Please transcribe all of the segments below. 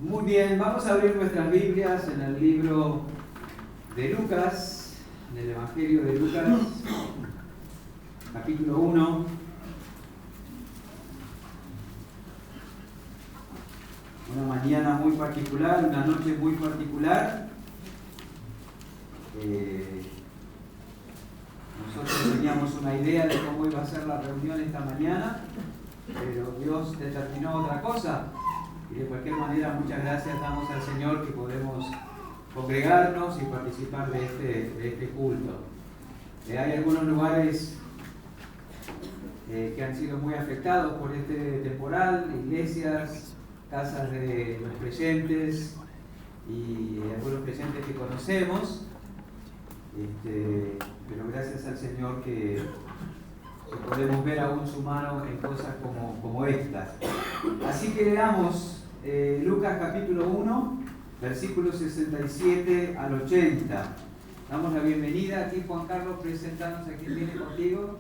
Muy bien, vamos a abrir nuestras Biblias en el libro de Lucas, en el Evangelio de Lucas, capítulo 1. Una mañana muy particular, una noche muy particular. Nosotros teníamos una idea de cómo iba a ser la reunión esta mañana, pero Dios determinó otra cosa. Y de cualquier manera, muchas gracias damos al Señor que podemos congregarnos y participar de este culto. Hay algunos lugares que han sido muy afectados por este temporal, iglesias, casas de los creyentes y algunos creyentes que conocemos, pero gracias al Señor que podemos ver aún su mano en cosas como estas. Así que leamos Lucas capítulo 1, versículos 67 al 80. Damos la bienvenida. Aquí Juan Carlos, presentanos a quien viene contigo.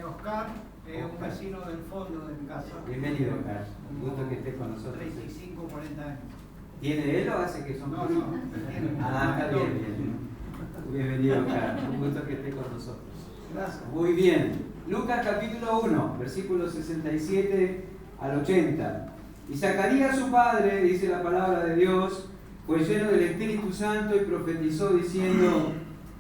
Oscar, un vecino del fondo de mi casa. Bienvenido, Oscar. Un gusto que estés con nosotros. 35, 40 años. ¿Tiene él o hace que son No, cosas? no. Está bien. Bienvenido, Oscar. Un gusto que estés con nosotros. Gracias. Muy bien. Lucas capítulo 1, versículos 67 al 80. Y Zacarías su padre, dice la palabra de Dios, fue lleno del Espíritu Santo y profetizó diciendo: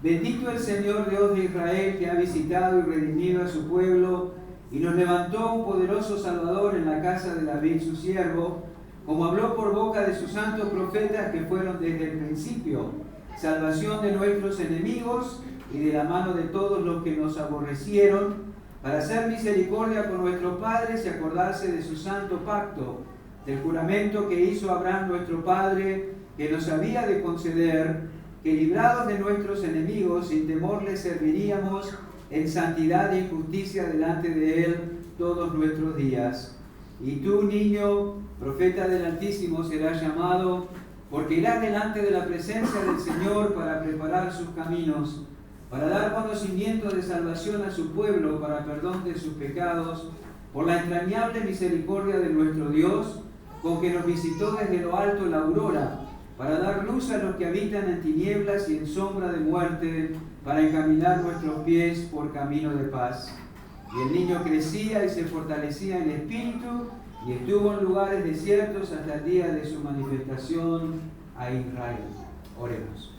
Bendito el Señor Dios de Israel, que ha visitado y redimido a su pueblo y nos levantó un poderoso Salvador en la casa de David su siervo, como habló por boca de sus santos profetas que fueron desde el principio, salvación de nuestros enemigos y de la mano de todos los que nos aborrecieron, para hacer misericordia con nuestros padres y acordarse de su santo pacto, del juramento que hizo Abraham nuestro padre, que nos había de conceder, que librados de nuestros enemigos, sin temor le serviríamos en santidad y justicia delante de él todos nuestros días. Y tú, niño, profeta del Altísimo, serás llamado, porque irás delante de la presencia del Señor para preparar sus caminos, para dar conocimiento de salvación a su pueblo, para perdón de sus pecados, por la entrañable misericordia de nuestro Dios, con que nos visitó desde lo alto la aurora, para dar luz a los que habitan en tinieblas y en sombra de muerte, para encaminar nuestros pies por camino de paz. Y el niño crecía y se fortalecía en espíritu, y estuvo en lugares desiertos hasta el día de su manifestación a Israel. Oremos.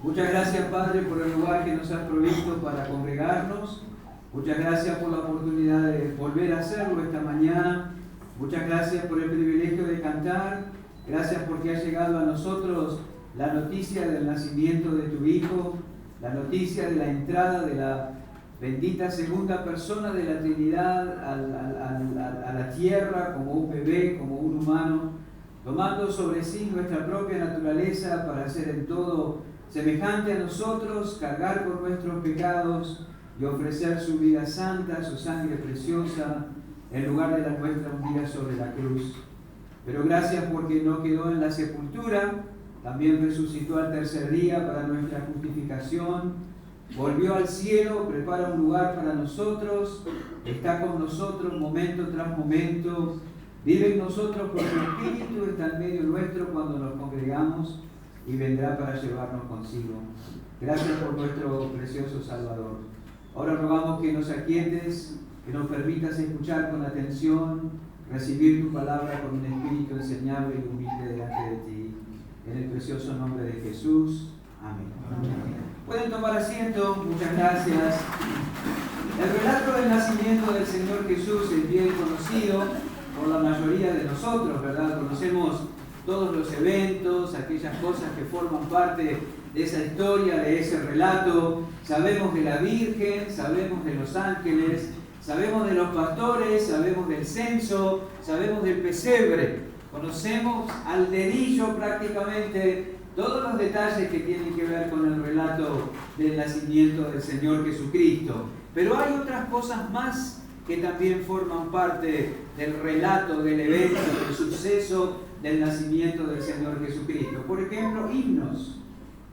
Muchas gracias, Padre, por el lugar que nos has provisto para congregarnos. Muchas gracias por la oportunidad de volver a hacerlo esta mañana. Muchas gracias por el privilegio de cantar. Gracias porque ha llegado a nosotros la noticia del nacimiento de tu Hijo, la noticia de la entrada de la bendita segunda persona de la Trinidad a la tierra como un bebé, como un humano, tomando sobre sí nuestra propia naturaleza para ser en todo semejante a nosotros, cargar con nuestros pecados y ofrecer su vida santa, su sangre preciosa, en lugar de la nuestra un día sobre la cruz. Pero gracias porque no quedó en la sepultura, también resucitó al tercer día para nuestra justificación, volvió al cielo, prepara un lugar para nosotros, está con nosotros momento tras momento, vive en nosotros por su Espíritu, está en medio nuestro cuando nos congregamos y vendrá para llevarnos consigo. Gracias por nuestro precioso Salvador. Ahora rogamos que nos aquietes, que nos permitas escuchar con atención, recibir tu palabra con un espíritu enseñable y humilde delante de ti. En el precioso nombre de Jesús. Amén. Pueden tomar asiento. Muchas gracias. El relato del nacimiento del Señor Jesús es bien conocido por la mayoría de nosotros, ¿verdad? Conocemos todos los eventos, aquellas cosas que forman parte de esa historia, de ese relato. Sabemos de la Virgen, sabemos de los ángeles, sabemos de los pastores, sabemos del censo, sabemos del pesebre. Conocemos al dedillo prácticamente todos los detalles que tienen que ver con el relato del nacimiento del Señor Jesucristo. Pero hay otras cosas más que también forman parte del relato, del evento, del suceso del nacimiento del Señor Jesucristo. Por ejemplo, himnos,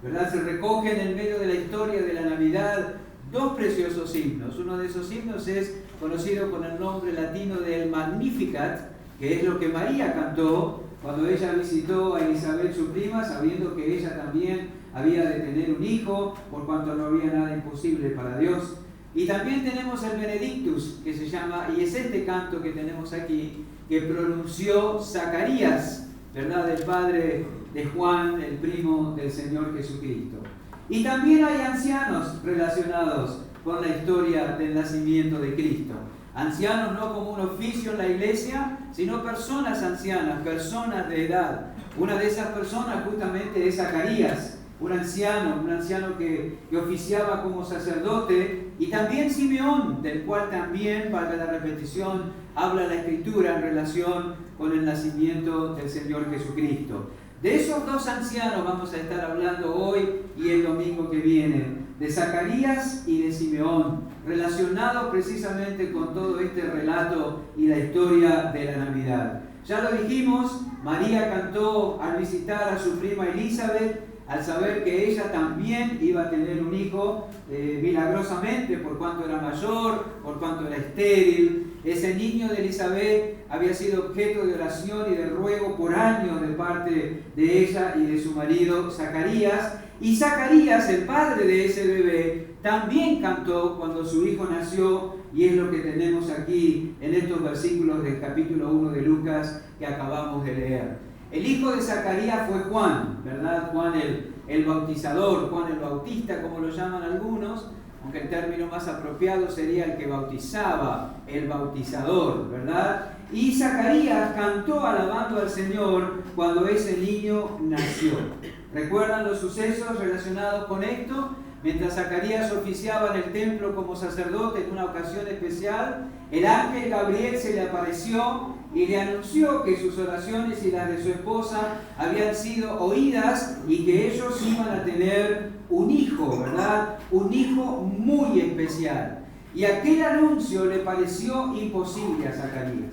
¿verdad? Se recogen en medio de la historia de la Navidad dos preciosos himnos. Uno de esos himnos es conocido con el nombre latino del Magnificat, que es lo que María cantó cuando ella visitó a Elizabeth, su prima, sabiendo que ella también había de tener un hijo, por cuanto no había nada imposible para Dios. Y también tenemos el Benedictus, que se llama, y es este canto que tenemos aquí, que pronunció Zacarías, ¿verdad?, el padre de Juan, el primo del Señor Jesucristo. Y también hay ancianos relacionados con la historia del nacimiento de Cristo. Ancianos no como un oficio en la iglesia, sino personas ancianas, personas de edad. Una de esas personas justamente es Zacarías, un anciano que oficiaba como sacerdote, y también Simeón, del cual también, valga la repetición, habla la Escritura en relación con el nacimiento del Señor Jesucristo. De esos dos ancianos vamos a estar hablando hoy y el domingo que viene, de Zacarías y de Simeón, relacionados precisamente con todo este relato y la historia de la Navidad. Ya lo dijimos, María cantó al visitar a su prima Elizabeth, al saber que ella también iba a tener un hijo milagrosamente, por cuanto era mayor, por cuanto era estéril. Ese niño de Elizabeth había sido objeto de oración y de ruego por años de parte de ella y de su marido Zacarías. Y Zacarías, el padre de ese bebé, también cantó cuando su hijo nació, y es lo que tenemos aquí en estos versículos del capítulo 1 de Lucas que acabamos de leer. El hijo de Zacarías fue Juan, ¿verdad? Juan el bautizador, Juan el Bautista, como lo llaman algunos, aunque el término más apropiado sería el que bautizaba, el bautizador, ¿verdad? Y Zacarías cantó alabando al Señor cuando ese niño nació. ¿Recuerdan los sucesos relacionados con esto? Mientras Zacarías oficiaba en el templo como sacerdote en una ocasión especial, el ángel Gabriel se le apareció y le anunció que sus oraciones y las de su esposa habían sido oídas y que ellos iban a tener un hijo, ¿verdad? Un hijo muy especial. Y aquel anuncio le pareció imposible a Zacarías,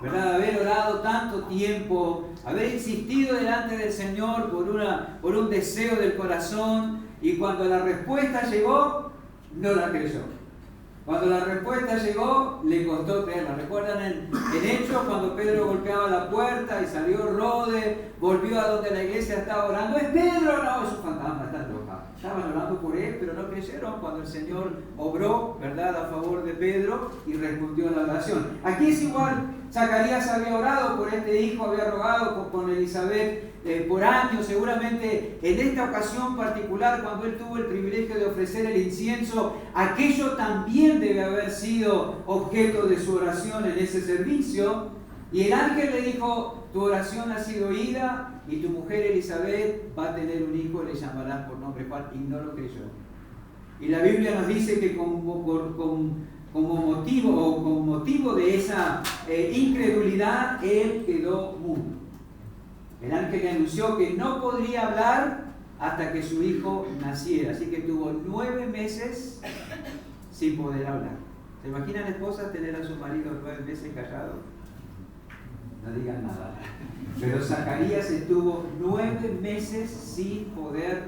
¿verdad? Haber orado tanto tiempo, haber insistido delante del Señor por un deseo del corazón, y cuando la respuesta llegó, no la creyó. Cuando la respuesta llegó, le costó creerla. ¿Recuerdan en Hechos cuando Pedro golpeaba la puerta y salió Rode, volvió a donde la iglesia estaba orando? ¡Es Pedro! No, es un fantasma, está loca. Estaban orando por él, pero no creyeron cuando el Señor obró, ¿verdad?, a favor de Pedro y respondió a la oración. Aquí es igual. Zacarías había orado por este hijo, había rogado con Elizabeth por años, seguramente en esta ocasión particular, cuando él tuvo el privilegio de ofrecer el incienso, aquello también debe haber sido objeto de su oración en ese servicio. Y el ángel le dijo: tu oración ha sido oída y tu mujer Elizabeth va a tener un hijo y le llamarás por nombre Juan. Y no lo creyó. Y la Biblia nos dice que como motivo de esa incredulidad, él quedó mudo. El ángel le anunció que no podría hablar hasta que su hijo naciera, así que tuvo 9 meses sin poder hablar. ¿Se imaginan, esposas, tener a su marido 9 meses callado? No digan nada. Pero Zacarías estuvo 9 meses sin poder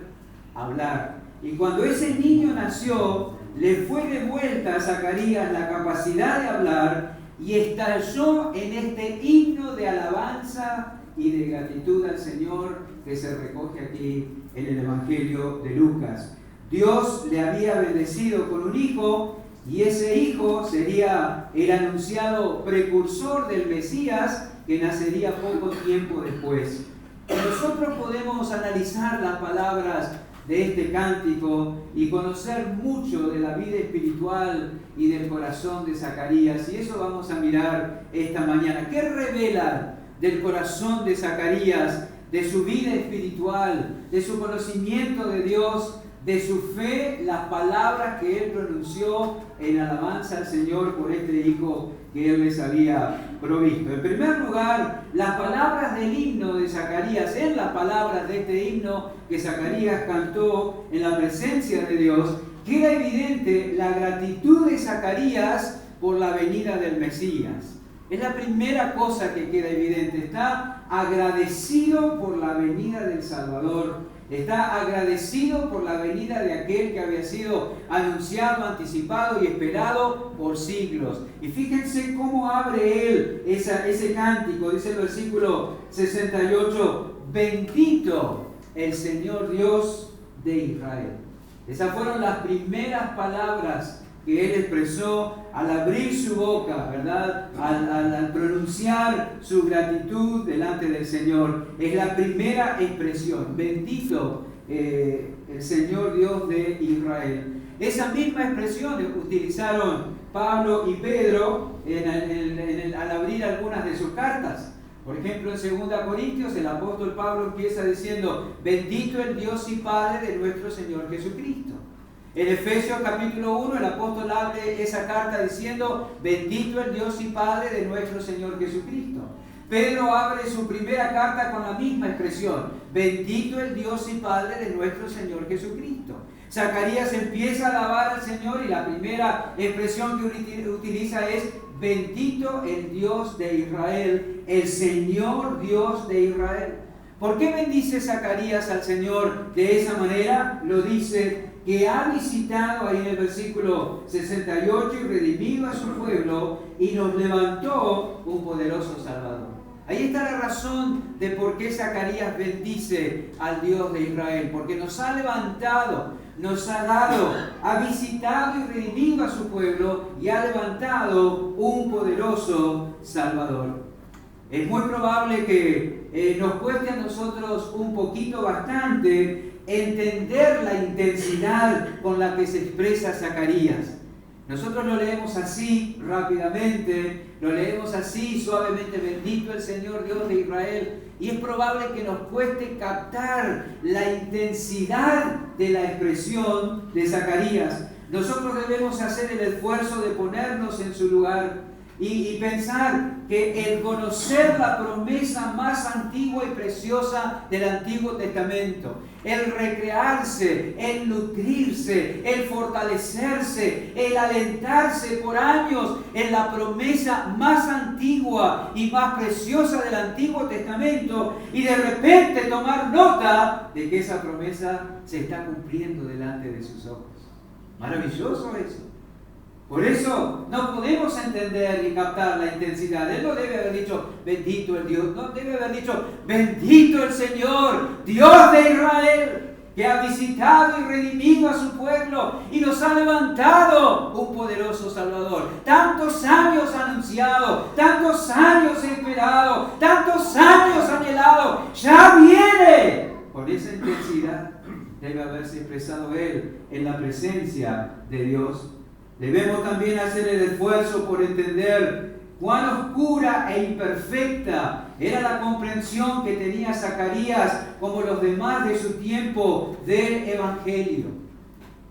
hablar. Y cuando ese niño nació, le fue devuelta a Zacarías la capacidad de hablar y estalló en este himno de alabanza y de gratitud al Señor que se recoge aquí en el Evangelio de Lucas. Dios le había bendecido con un hijo, y ese hijo sería el anunciado precursor del Mesías que nacería poco tiempo después. Nosotros podemos analizar las palabras de este cántico y conocer mucho de la vida espiritual y del corazón de Zacarías, y eso vamos a mirar esta mañana. ¿Qué revela del corazón de Zacarías, de su vida espiritual, de su conocimiento de Dios, de su fe, las palabras que él pronunció en alabanza al Señor por este hijo que él les había provisto? En primer lugar, las palabras del himno de Zacarías, en las palabras de este himno que Zacarías cantó en la presencia de Dios, queda evidente la gratitud de Zacarías por la venida del Mesías. Es la primera cosa que queda evidente. Está agradecido por la venida del Salvador. Está agradecido por la venida de aquel que había sido anunciado, anticipado y esperado por siglos. Y fíjense cómo abre él ese cántico. Dice el versículo 68, bendito el Señor Dios de Israel. Esas fueron las primeras palabras que él expresó al abrir su boca, ¿verdad? Al pronunciar su gratitud delante del Señor. Es la primera expresión. Bendito el Señor Dios de Israel. Esa misma expresión utilizaron Pablo y Pedro al abrir algunas de sus cartas. Por ejemplo, en 2 Corintios, el apóstol Pablo empieza diciendo: bendito el Dios y Padre de nuestro Señor Jesucristo. En Efesios capítulo 1, el apóstol abre esa carta diciendo: bendito el Dios y Padre de nuestro Señor Jesucristo. Pedro abre su primera carta con la misma expresión: bendito el Dios y Padre de nuestro Señor Jesucristo. Zacarías empieza a alabar al Señor y la primera expresión que utiliza es: bendito el Dios de Israel, el Señor Dios de Israel. ¿Por qué bendice Zacarías al Señor de esa manera? Lo dice que ha visitado ahí en el versículo 68 y redimido a su pueblo y nos levantó un poderoso Salvador. Ahí está la razón de por qué Zacarías bendice al Dios de Israel, porque nos ha levantado, nos ha dado, ha visitado y redimido a su pueblo y ha levantado un poderoso Salvador. Es muy probable que nos cueste a nosotros un poquito, bastante, entender la intensidad con la que se expresa Zacarías. Nosotros lo leemos así rápidamente, lo leemos así suavemente: bendito el Señor Dios de Israel, y es probable que nos cueste captar la intensidad de la expresión de Zacarías. Nosotros debemos hacer el esfuerzo de ponernos en su lugar y pensar que el conocer la promesa más antigua y preciosa del Antiguo Testamento, el recrearse, el nutrirse, el fortalecerse, el alentarse por años en la promesa más antigua y más preciosa del Antiguo Testamento, y de repente tomar nota de que esa promesa se está cumpliendo delante de sus ojos. Maravilloso eso. Por eso no podemos entender y captar la intensidad. Él no debe haber dicho bendito el Dios, no debe haber dicho bendito el Señor, Dios de Israel, que ha visitado y redimido a su pueblo y nos ha levantado un poderoso Salvador. Tantos años anunciado, tantos años esperado, tantos años anhelado, ya viene. Con esa intensidad debe haberse expresado él en la presencia de Dios. Debemos también hacer el esfuerzo por entender cuán oscura e imperfecta era la comprensión que tenía Zacarías, como los demás de su tiempo, del Evangelio.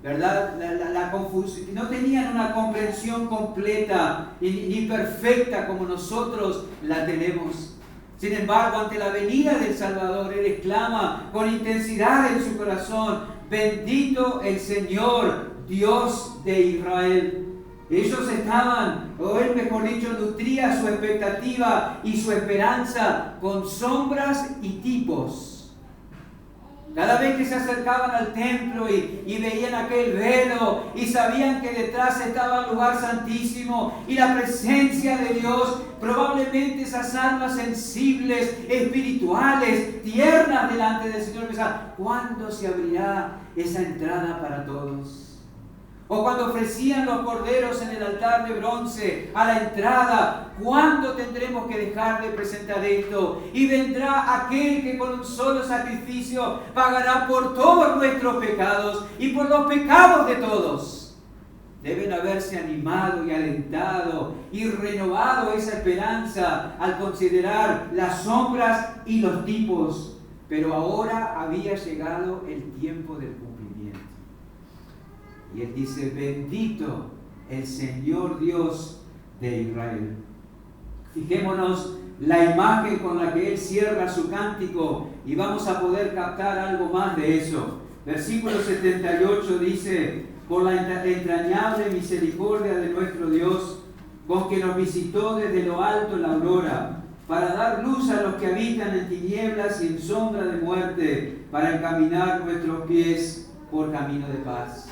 ¿Verdad? La confusión. No tenían una comprensión completa ni perfecta como nosotros la tenemos. Sin embargo, ante la venida del Salvador, él exclama con intensidad en su corazón: bendito el Señor, Dios de Israel. Ellos estaban, o él mejor dicho, nutría su expectativa y su esperanza con sombras y tipos. Cada vez que se acercaban al templo y veían aquel velo y sabían que detrás estaba el lugar santísimo y la presencia de Dios, probablemente esas almas sensibles, espirituales, tiernas delante del Señor pensaban: ¿cuándo se abrirá esa entrada para todos? O cuando ofrecían los corderos en el altar de bronce a la entrada: ¿cuándo tendremos que dejar de presentar esto? Y vendrá aquel que con un solo sacrificio pagará por todos nuestros pecados y por los pecados de todos. Deben haberse animado y alentado y renovado esa esperanza al considerar las sombras y los tipos. Pero ahora había llegado el tiempo del cumplimiento. Y él dice: bendito el Señor Dios de Israel. Fijémonos la imagen con la que él cierra su cántico y vamos a poder captar algo más de eso. Versículo 78 dice: por la entrañable misericordia de nuestro Dios, con que nos visitó desde lo alto en la aurora, para dar luz a los que habitan en tinieblas y en sombra de muerte, para encaminar nuestros pies por camino de paz.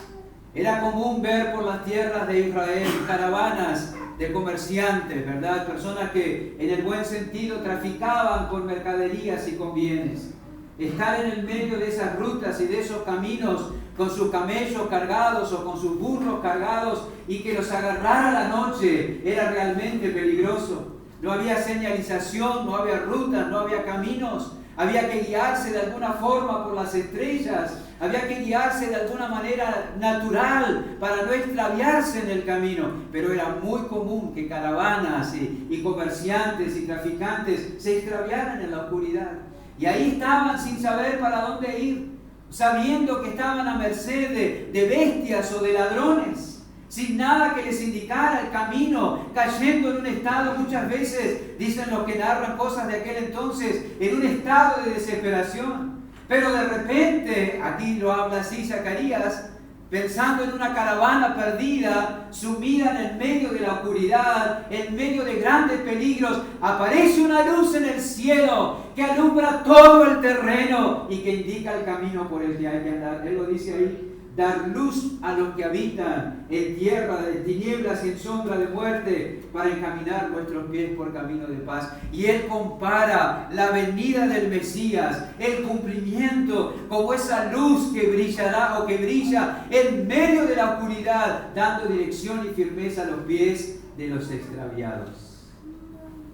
Era común ver por las tierras de Israel caravanas de comerciantes, ¿verdad? Personas que en el buen sentido traficaban con mercaderías y con bienes. Estar en el medio de esas rutas y de esos caminos con sus camellos cargados o con sus burros cargados y que los agarrara la noche era realmente peligroso. No había señalización, no había rutas, no había caminos. Había que guiarse de alguna forma por las estrellas. Había que guiarse de alguna manera natural para no extraviarse en el camino. Pero era muy común que caravanas y comerciantes y traficantes se extraviaran en la oscuridad. Y ahí estaban sin saber para dónde ir, sabiendo que estaban a merced de bestias o de ladrones, sin nada que les indicara el camino, cayendo en un estado, muchas veces, dicen los que narran cosas de aquel entonces, en un estado de desesperación. Pero de repente, aquí lo habla así Zacarías, pensando en una caravana perdida, sumida en el medio de la oscuridad, en medio de grandes peligros, aparece una luz en el cielo que alumbra todo el terreno y que indica el camino por el que hay que andar. Él lo dice ahí: dar luz a los que habitan en tierra de tinieblas y en sombra de muerte, para encaminar nuestros pies por camino de paz. Y él compara la venida del Mesías, el cumplimiento, como esa luz que brillará o que brilla en medio de la oscuridad, dando dirección y firmeza a los pies de los extraviados.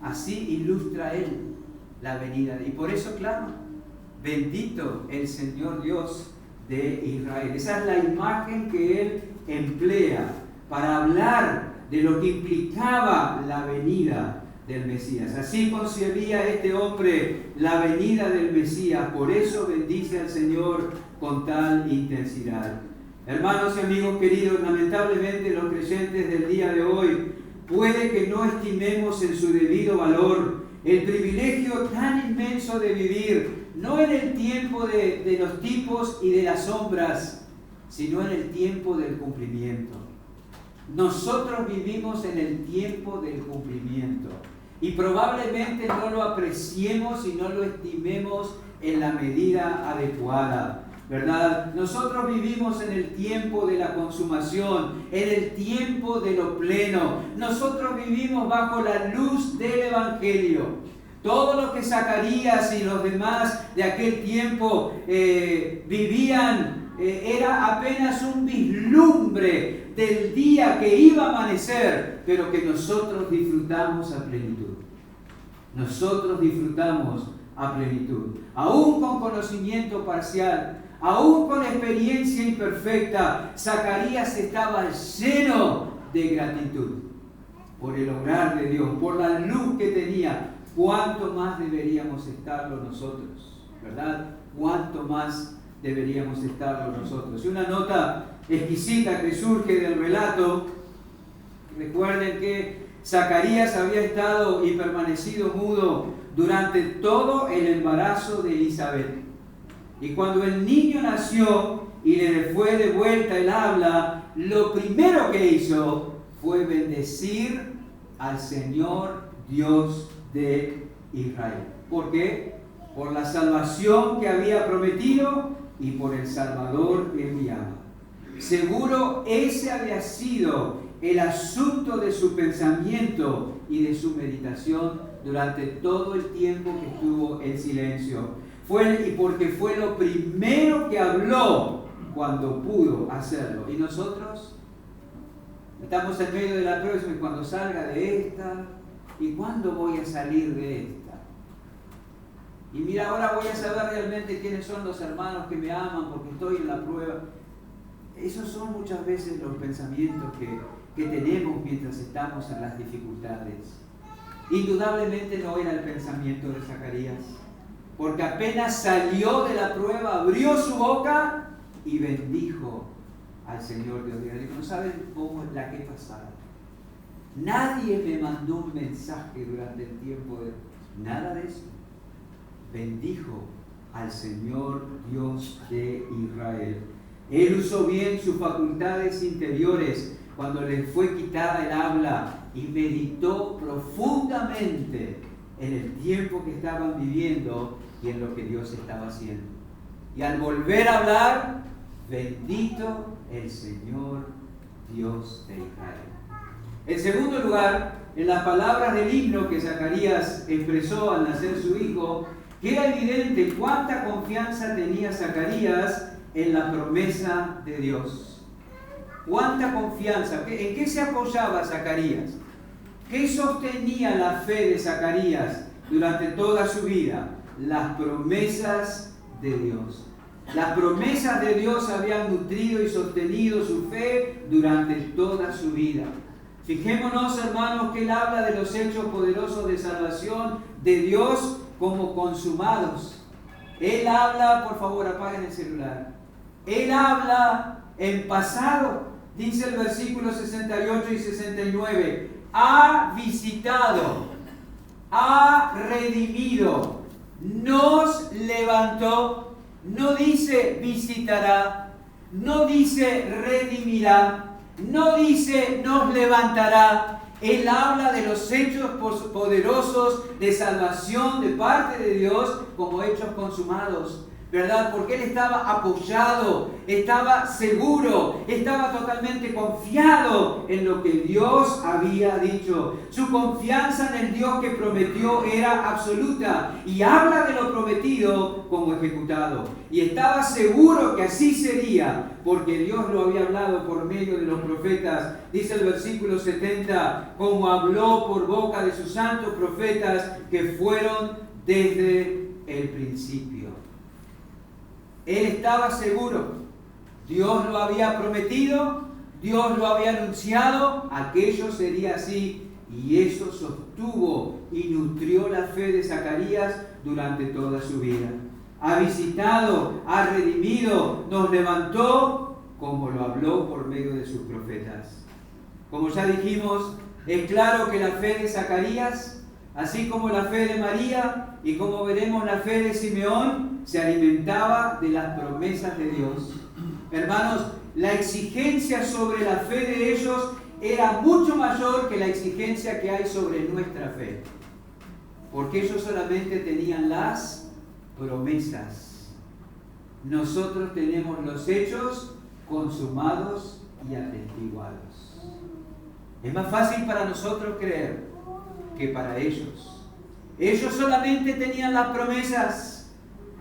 Así ilustra él la venida. Y por eso clama: bendito el Señor Dios de Israel. Esa es la imagen que él emplea para hablar de lo que implicaba la venida del Mesías. Así concebía este hombre la venida del Mesías. Por eso bendice al Señor con tal intensidad. Hermanos y amigos queridos, lamentablemente los creyentes del día de hoy puede que no estimemos en su debido valor el privilegio tan inmenso de vivir no en el tiempo de los tipos y de las sombras, sino en el tiempo del cumplimiento. Nosotros vivimos en el tiempo del cumplimiento y probablemente no lo apreciemos y no lo estimemos en la medida adecuada, ¿verdad? Nosotros vivimos en el tiempo de la consumación, en el tiempo de lo pleno. Nosotros vivimos bajo la luz del Evangelio. Todo lo que Zacarías y los demás de aquel tiempo vivían era apenas un vislumbre del día que iba a amanecer, pero que nosotros disfrutamos a plenitud. Nosotros disfrutamos a plenitud, aún con conocimiento parcial, aún con experiencia imperfecta. Zacarías estaba lleno de gratitud por el obrar de Dios, por la luz que tenía. ¿Cuánto más deberíamos estarlo nosotros? ¿Verdad? ¿Cuánto más deberíamos estarlo nosotros? Y una nota exquisita que surge del relato. Recuerden que Zacarías había estado y permanecido mudo durante todo el embarazo de Elizabeth. Y cuando el niño nació y le fue de vuelta el habla, lo primero que hizo fue bendecir al Señor Dios de Israel. ¿Por qué? Por la salvación que había prometido y por el Salvador que enviaba. Seguro ese había sido el asunto de su pensamiento y de su meditación durante todo el tiempo que estuvo en silencio. Porque fue lo primero que habló cuando pudo hacerlo. Y nosotros estamos en medio de la prueba y cuando salga de esta, ¿y cuándo voy a salir de esta? Y mira, ahora voy a saber realmente quiénes son los hermanos que me aman porque estoy en la prueba. Esos son muchas veces los pensamientos que tenemos mientras estamos en las dificultades. Indudablemente no era el pensamiento de Zacarías, porque apenas salió de la prueba, abrió su boca y bendijo al Señor Dios. Dijo: no saben cómo la que he pasado. Nadie me mandó un mensaje durante el tiempo de... Nada de eso. Bendijo al Señor Dios de Israel. Él usó bien sus facultades interiores cuando le fue quitada el habla y meditó profundamente en el tiempo que estaban viviendo y en lo que Dios estaba haciendo. Y al volver a hablar, bendito el Señor Dios de Israel. En segundo lugar, en las palabras del himno que Zacarías expresó al nacer su hijo, queda evidente cuánta confianza tenía Zacarías en la promesa de Dios. Cuánta confianza. ¿En qué se apoyaba Zacarías? ¿Qué sostenía la fe de Zacarías durante toda su vida? Las promesas de Dios. Las promesas de Dios habían nutrido y sostenido su fe durante toda su vida. Fijémonos, hermanos, que él habla de los hechos poderosos de salvación de Dios como consumados. Él habla, por favor, apaguen el celular. Él habla en pasado. Dice el versículo 68 y 69. Ha visitado, ha redimido, nos levantó. No dice visitará, no dice redimirá, no dice nos levantará. Él habla de los hechos poderosos de salvación de parte de Dios como hechos consumados, ¿verdad? Porque él estaba apoyado, estaba seguro, estaba totalmente confiado en lo que Dios había dicho. Su confianza en el Dios que prometió era absoluta y habla de lo prometido como ejecutado. Y estaba seguro que así sería, porque Dios lo había hablado por medio de los profetas. Dice el versículo 70, como habló por boca de sus santos profetas que fueron desde el principio. Él estaba seguro. Dios lo había prometido, Dios lo había anunciado, aquello sería así. Y eso sostuvo y nutrió la fe de Zacarías durante toda su vida. Ha visitado, ha redimido, nos levantó, como lo habló por medio de sus profetas. Como ya dijimos, es claro que la fe de Zacarías, así como la fe de María y como veremos la fe de Simeón, se alimentaba de las promesas de Dios. Hermanos, la exigencia sobre la fe de ellos era mucho mayor que la exigencia que hay sobre nuestra fe, porque ellos solamente tenían las promesas. Nosotros tenemos los hechos consumados y atestiguados. Es más fácil para nosotros creer que para ellos. Ellos solamente tenían las promesas.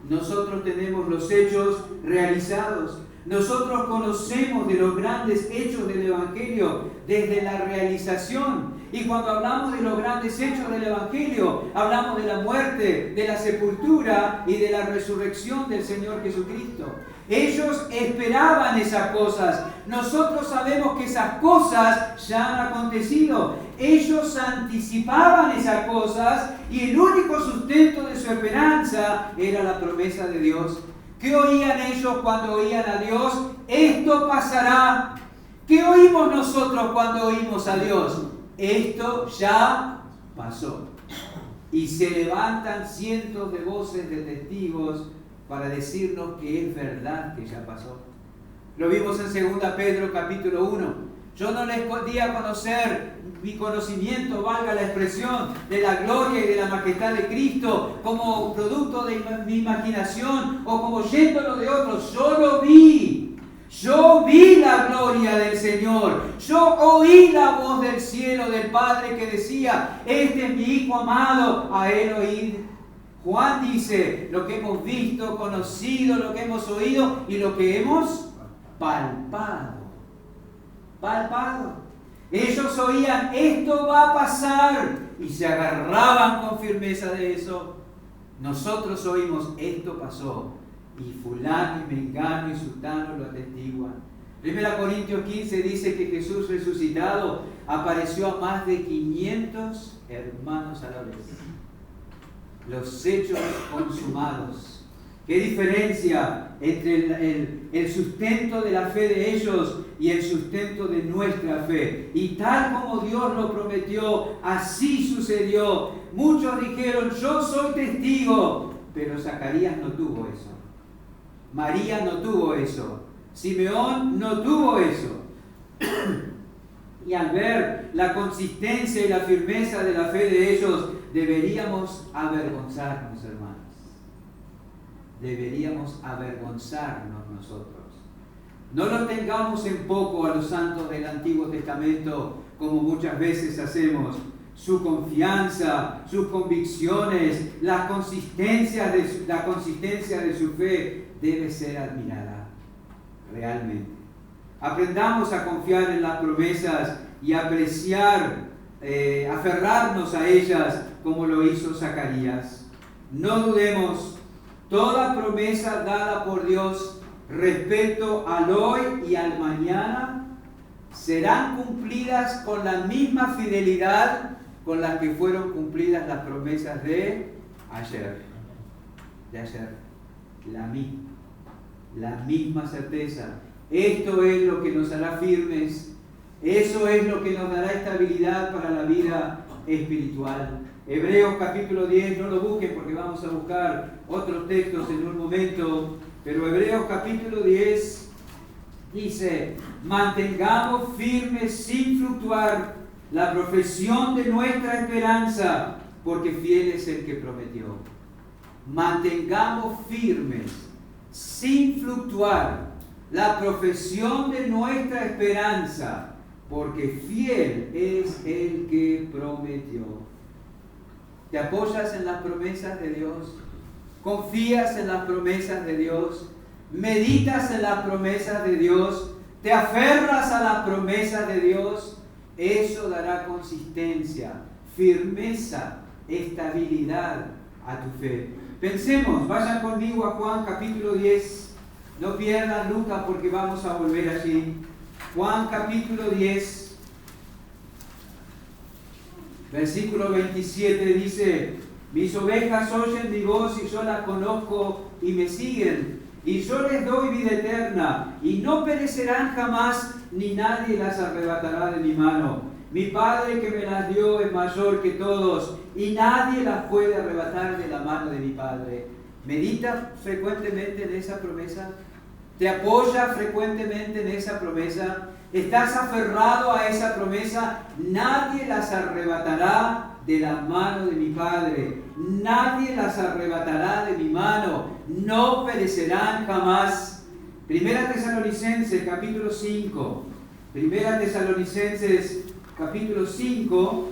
Nosotros tenemos los hechos realizados. Nosotros conocemos de los grandes hechos del Evangelio desde la realización. Y cuando hablamos de los grandes hechos del Evangelio, hablamos de la muerte, de la sepultura y de la resurrección del Señor Jesucristo. Ellos esperaban esas cosas. Nosotros sabemos que esas cosas ya han acontecido. Ellos anticipaban esas cosas y el único sustento de su esperanza era la promesa de Dios. ¿Qué oían ellos cuando oían a Dios? Esto pasará. ¿Qué oímos nosotros cuando oímos a Dios? Esto ya pasó. Y se levantan cientos de voces de testigos para decirnos que es verdad que ya pasó. Lo vimos en 2 Pedro capítulo 1. Yo no les di a conocer mi conocimiento, valga la expresión, de la gloria y de la majestad de Cristo como producto de mi imaginación o como yéndolo de otros. Yo lo vi. Yo vi la gloria del Señor. Yo oí la voz del cielo del Padre que decía: este es mi Hijo amado, a Él oíd. Juan dice: lo que hemos visto, conocido, lo que hemos oído y lo que hemos palpado. Palpado. Ellos oían: esto va a pasar, y se agarraban con firmeza de eso. Nosotros oímos: esto pasó, y fulano y mengano y sultano lo atestiguan. 1 Corintios 15 dice que Jesús resucitado apareció a más de 500 hermanos a la vez. Los hechos consumados. ¿Qué diferencia entre el sustento de la fe de ellos y el sustento de nuestra fe? Y tal como Dios lo prometió, así sucedió. Muchos dijeron: yo soy testigo, pero Zacarías no tuvo eso. María no tuvo eso. Simeón no tuvo eso. Y al ver la consistencia y la firmeza de la fe de ellos, deberíamos avergonzarnos, hermanos. Deberíamos avergonzarnos nosotros. No lo tengamos en poco a los santos del Antiguo Testamento, como muchas veces hacemos. Su confianza, sus convicciones, la consistencia de su fe debe ser admirada, realmente. Aprendamos a confiar en las promesas y apreciar, aferrarnos a ellas como lo hizo Zacarías. No dudemos, toda promesa dada por Dios respecto al hoy y al mañana serán cumplidas con la misma fidelidad con las que fueron cumplidas las promesas de ayer. La misma certeza. Esto es lo que nos hará firmes. Eso es lo que nos dará estabilidad para la vida espiritual. Hebreos capítulo 10, no lo busquen porque vamos a buscar otros textos en un momento, pero Hebreos capítulo 10 dice: mantengamos firmes sin fluctuar la profesión de nuestra esperanza, porque fiel es el que prometió. Mantengamos firmes sin fluctuar la profesión de nuestra esperanza, porque fiel es el que prometió. ¿Te apoyas en las promesas de Dios? ¿Confías en las promesas de Dios? ¿Meditas en las promesas de Dios? ¿Te aferras a las promesas de Dios? Eso dará consistencia, firmeza, estabilidad a tu fe. Pensemos, vayan conmigo a Juan capítulo 10. No pierdan Lucas porque vamos a volver allí. Juan capítulo 10, versículo 27 dice: mis ovejas oyen mi voz y yo las conozco y me siguen. Y yo les doy vida eterna y no perecerán jamás, ni nadie las arrebatará de mi mano. Mi Padre que me las dio es mayor que todos y nadie las puede arrebatar de la mano de mi Padre. ¿Medita frecuentemente en esa promesa? ¿Te apoyas frecuentemente en esa promesa? ¿Estás aferrado a esa promesa? Nadie las arrebatará de la mano de mi Padre. Nadie las arrebatará de mi mano. No perecerán jamás. Primera Tesalonicenses capítulo 5. Primera Tesalonicenses capítulo 5.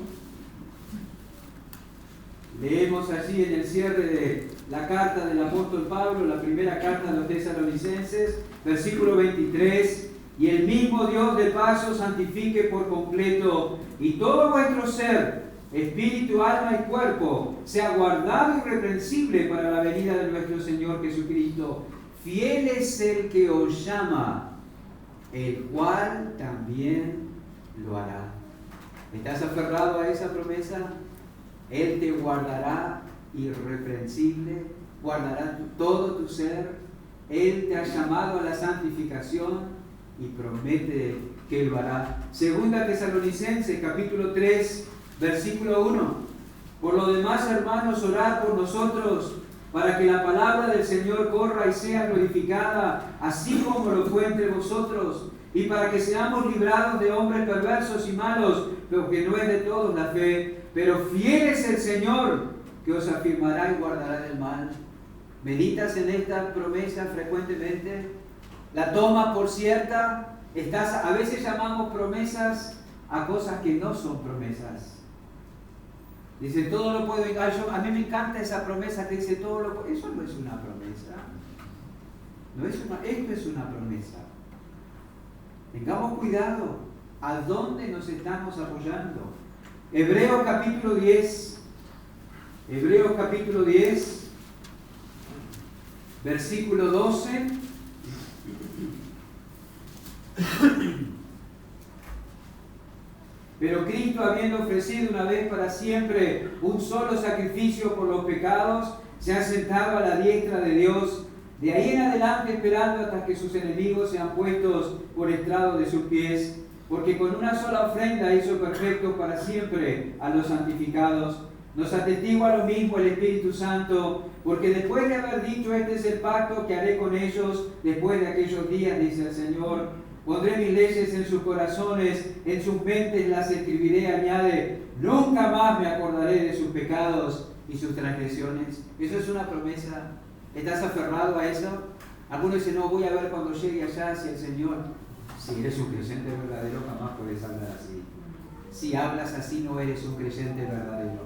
Leemos allí en el cierre de la carta del apóstol Pablo, la primera carta de los Tesalonicenses, versículo 23. Y el mismo Dios de paz os santifique por completo, y todo vuestro ser, espíritu, alma y cuerpo, sea guardado irreprensible para la venida de nuestro Señor Jesucristo. Fiel es el que os llama, el cual también lo hará. ¿Estás aferrado a esa promesa? Él te guardará irreprensible, guardará todo tu ser. Él te ha llamado a la santificación y promete que lo hará. Segunda Tesalonicenses capítulo 3, versículo 1. Por lo demás, hermanos, orad por nosotros, para que la palabra del Señor corra y sea glorificada, así como lo fue entre vosotros, y para que seamos librados de hombres perversos y malos, porque no es de todos la fe, pero fiel es el Señor, que os afirmará y guardará del mal. ¿Meditas en esta promesa frecuentemente? ¿La tomas por cierta? A veces llamamos promesas a cosas que no son promesas. Dice, todo lo puedo. A mí me encanta esa promesa que dice, todo lo puedo. Eso no es una promesa. Esto es una promesa. Tengamos cuidado a dónde nos estamos apoyando. Hebreos capítulo 10. Hebreos capítulo 10, versículo 12. Pero Cristo, habiendo ofrecido una vez para siempre un solo sacrificio por los pecados, se ha sentado a la diestra de Dios, de ahí en adelante esperando hasta que sus enemigos sean puestos por estrado de sus pies, porque con una sola ofrenda hizo perfectos para siempre a los santificados. Nos atestigua lo mismo el Espíritu Santo, porque después de haber dicho, este es el pacto que haré con ellos después de aquellos días, dice el Señor, Pondré mis leyes en sus corazones, en sus mentes las escribiré, añade, nunca más me acordaré de sus pecados y sus transgresiones. Eso es una promesa. ¿Estás aferrado a eso? Algunos dicen, no, voy a ver cuando llegue allá si el Señor... Si eres un creyente verdadero, jamás puedes hablar así. Si hablas así, no eres un creyente verdadero.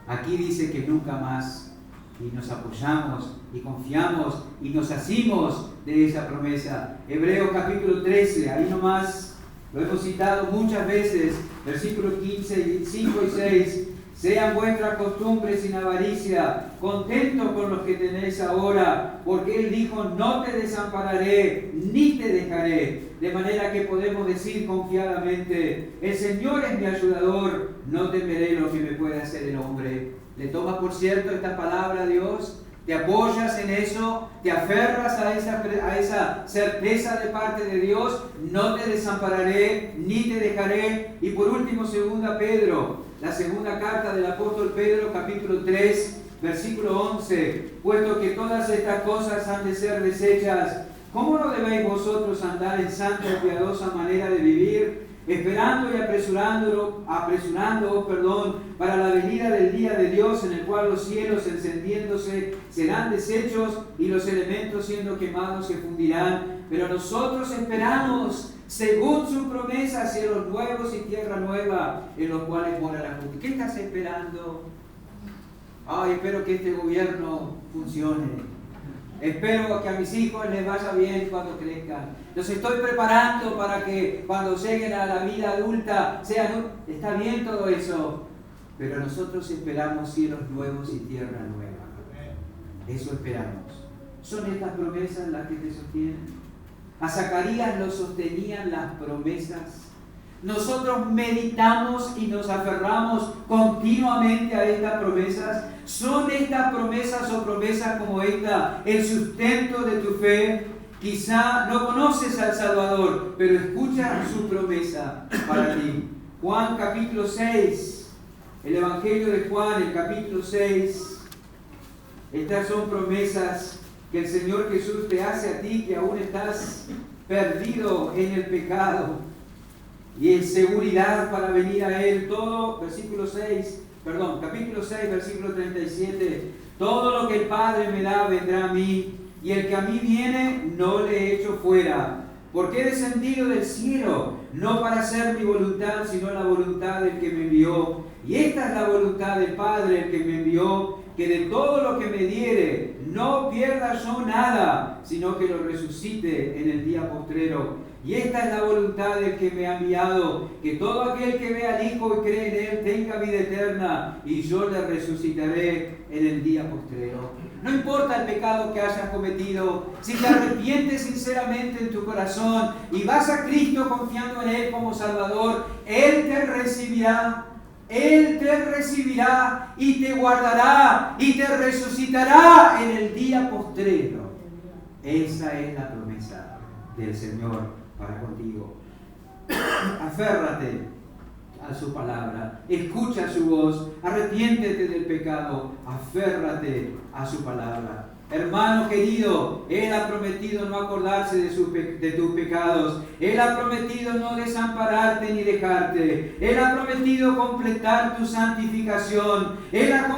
Aquí dice que nunca más, y nos apoyamos, y confiamos, y nos asimos de esa promesa. Hebreos capítulo 13, ahí nomás, lo hemos citado muchas veces, versículos 15, 5 y 6. Sean vuestras costumbres sin avaricia, contentos con los que tenéis ahora, porque Él dijo, no te desampararé, ni te dejaré. De manera que podemos decir confiadamente, el Señor es mi ayudador, no temeré lo que me pueda hacer el hombre. ¿Le tomas por cierto esta palabra a Dios? ¿Te apoyas en eso? ¿Te aferras a esa certeza de parte de Dios? No te desampararé, ni te dejaré. Y por último, 2 Pedro, la segunda carta del apóstol Pedro, capítulo 3, versículo 11. Puesto que todas estas cosas han de ser deshechas, ¿cómo no debéis vosotros andar en santa y piadosa manera de vivir, esperando y apresurándoos, para la venida del día de Dios, en el cual los cielos encendiéndose serán deshechos y los elementos siendo quemados se fundirán? Pero nosotros esperamos, según su promesa, cielos nuevos y tierra nueva, en los cuales mora la justicia. ¿Qué estás esperando? Ay, espero que este gobierno funcione. Espero que a mis hijos les vaya bien cuando crezcan. Los estoy preparando para que cuando lleguen a la vida adulta sean... Está bien todo eso, pero nosotros esperamos cielos nuevos y tierra nueva. Eso esperamos. ¿Son estas promesas las que te sostienen? A Zacarías lo sostenían las promesas. Nosotros meditamos y nos aferramos continuamente a estas promesas. ¿Son estas promesas o promesas como esta el sustento de tu fe? Quizá no conoces al Salvador, pero escucha su promesa para ti. Juan capítulo 6, el Evangelio de Juan, el capítulo 6. Estas son promesas que el Señor Jesús te hace a ti que aún estás perdido en el pecado y en seguridad para venir a Él. Todo, capítulo 6, versículo 37. Todo lo que el Padre me da vendrá a mí, y el que a mí viene no le echo fuera. Porque he descendido del cielo, no para hacer mi voluntad, sino la voluntad del que me envió. Y esta es la voluntad del Padre, el que me envió, que de todo lo que me diere, no pierda yo nada, sino que lo resucite en el día postrero. Y esta es la voluntad del que me ha enviado, que todo aquel que vea al Hijo y cree en Él tenga vida eterna, y yo le resucitaré en el día postrero. No importa el pecado que hayas cometido, si te arrepientes sinceramente en tu corazón y vas a Cristo confiando en Él como Salvador, Él te recibirá. Él te recibirá y te guardará y te resucitará en el día postrero. Esa es la promesa del Señor para contigo. Aférrate a su palabra, escucha su voz, arrepiéntete del pecado, aférrate a su palabra. Hermano querido, Él ha prometido no acordarse de tus pecados. Él ha prometido no desampararte ni dejarte. Él ha prometido completar tu santificación. Él ha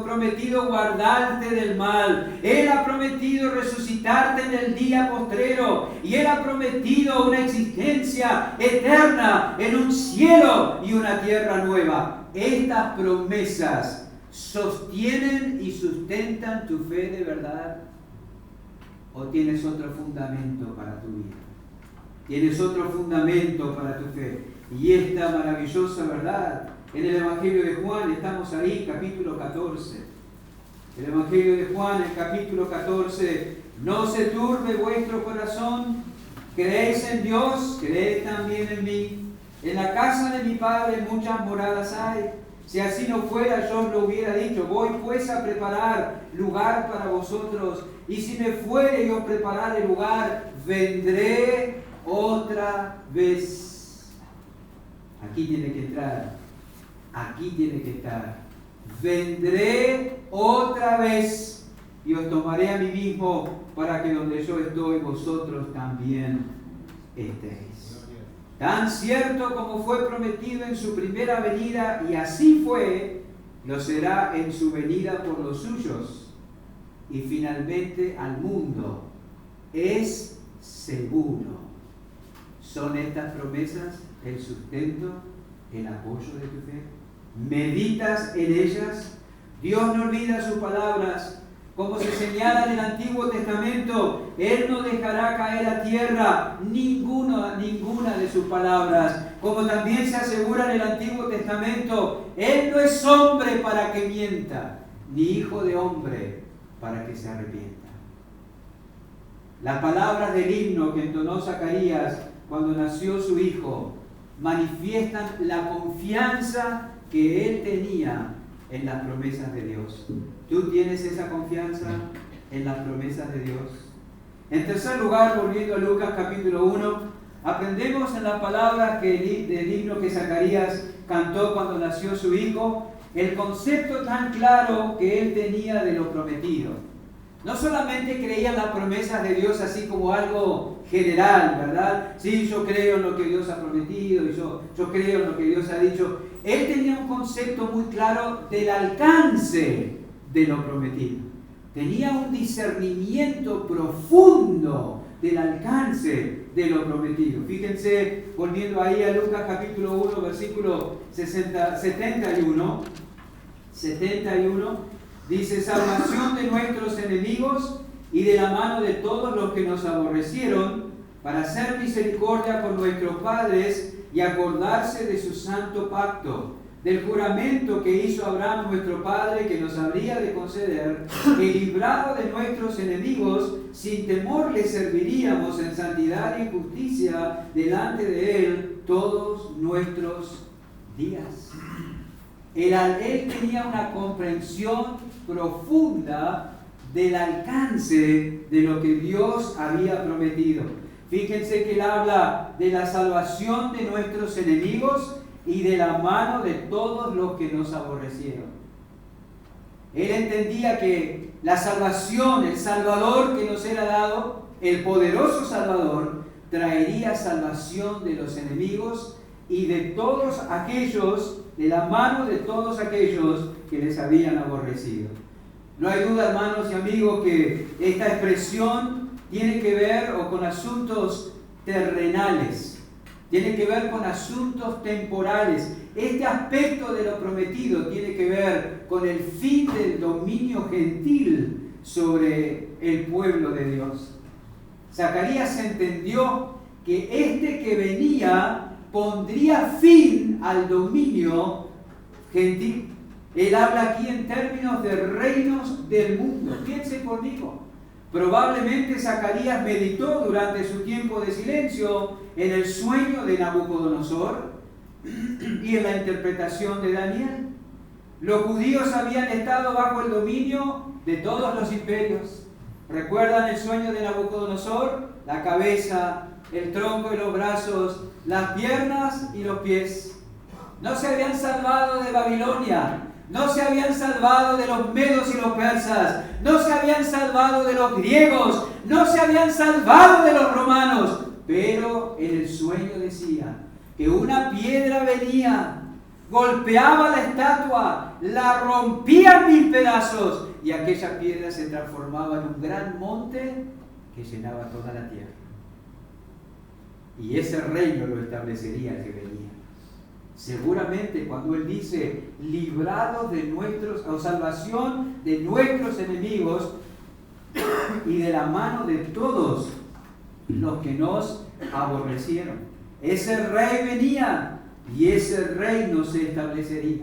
prometido guardarte del mal. Él ha prometido resucitarte en el día postrero. Y Él ha prometido una existencia eterna en un cielo y una tierra nueva. Estas promesas ¿sostienen y sustentan tu fe de verdad? ¿O tienes otro fundamento para tu vida? Tienes otro fundamento para tu fe. Y esta maravillosa verdad, en el Evangelio de Juan, estamos ahí, capítulo 14. El Evangelio de Juan, el capítulo 14. No se turbe vuestro corazón, creéis en Dios, creed también en mí. En la casa de mi Padre muchas moradas hay. Si así no fuera, yo os lo hubiera dicho. Voy pues a preparar lugar para vosotros. Y si me fuere y os preparare lugar, vendré otra vez. Aquí tiene que entrar. Aquí tiene que estar. Vendré otra vez y os tomaré a mí mismo, para que donde yo estoy, vosotros también estéis. Tan cierto como fue prometido en su primera venida, y así fue, lo será en su venida por los suyos, y finalmente al mundo. Es seguro. ¿Son estas promesas el sustento, el apoyo de tu fe? ¿Meditas en ellas? Dios no olvida sus palabras. Como se señala en el Antiguo Testamento, Él no dejará caer a tierra ninguna de sus palabras. Como también se asegura en el Antiguo Testamento, Él no es hombre para que mienta, ni hijo de hombre para que se arrepienta. Las palabras del himno que entonó Zacarías cuando nació su hijo manifiestan la confianza que él tenía en las promesas de Dios. ¿Tú tienes esa confianza en las promesas de Dios? En tercer lugar, volviendo a Lucas capítulo 1, aprendemos en las palabras del himno que Zacarías cantó cuando nació su hijo, el concepto tan claro que él tenía de lo prometido. No solamente creía en las promesas de Dios así como algo general, ¿verdad? Sí, yo creo en lo que Dios ha prometido y yo creo en lo que Dios ha dicho. Él tenía un concepto muy claro del alcance de lo prometido. Tenía un discernimiento profundo del alcance de lo prometido. Fíjense, volviendo ahí a Lucas capítulo 1, versículo 71, dice: salvación de nuestros enemigos y de la mano de todos los que nos aborrecieron, para hacer misericordia con nuestros padres y acordarse de su santo pacto, del juramento que hizo Abraham nuestro padre, que nos habría de conceder, que librado de nuestros enemigos, sin temor le serviríamos en santidad y justicia delante de Él todos nuestros días. Él tenía una comprensión profunda del alcance de lo que Dios había prometido. Fíjense que Él habla de la salvación de nuestros enemigos y de la mano de todos los que nos aborrecieron. Él entendía que la salvación, el Salvador que nos era dado, el poderoso Salvador, traería salvación de los enemigos y de todos aquellos, de la mano de todos aquellos que les habían aborrecido. No hay duda, hermanos y amigos, que esta expresión tiene que ver con asuntos terrenales, tiene que ver con asuntos temporales. Este aspecto de lo prometido tiene que ver con el fin del dominio gentil sobre el pueblo de Dios. Zacarías entendió que este que venía pondría fin al dominio gentil. Él habla aquí en términos de reinos del mundo. Piensen conmigo. Probablemente Zacarías meditó durante su tiempo de silencio en el sueño de Nabucodonosor y en la interpretación de Daniel. Los judíos habían estado bajo el dominio de todos los imperios. ¿Recuerdan el sueño de Nabucodonosor? La cabeza, el tronco y los brazos, las piernas y los pies. No se habían salvado de Babilonia. No se habían salvado de los medos y los persas, no se habían salvado de los griegos, no se habían salvado de los romanos, pero en el sueño decía que una piedra venía, golpeaba la estatua, la rompía en 1000 pedazos y aquella piedra se transformaba en un gran monte que llenaba toda la tierra. Y ese reino lo establecería el que venía. Seguramente cuando Él dice librados de nuestros, o salvación de nuestros enemigos y de la mano de todos los que nos aborrecieron, ese rey venía y ese reino se establecería.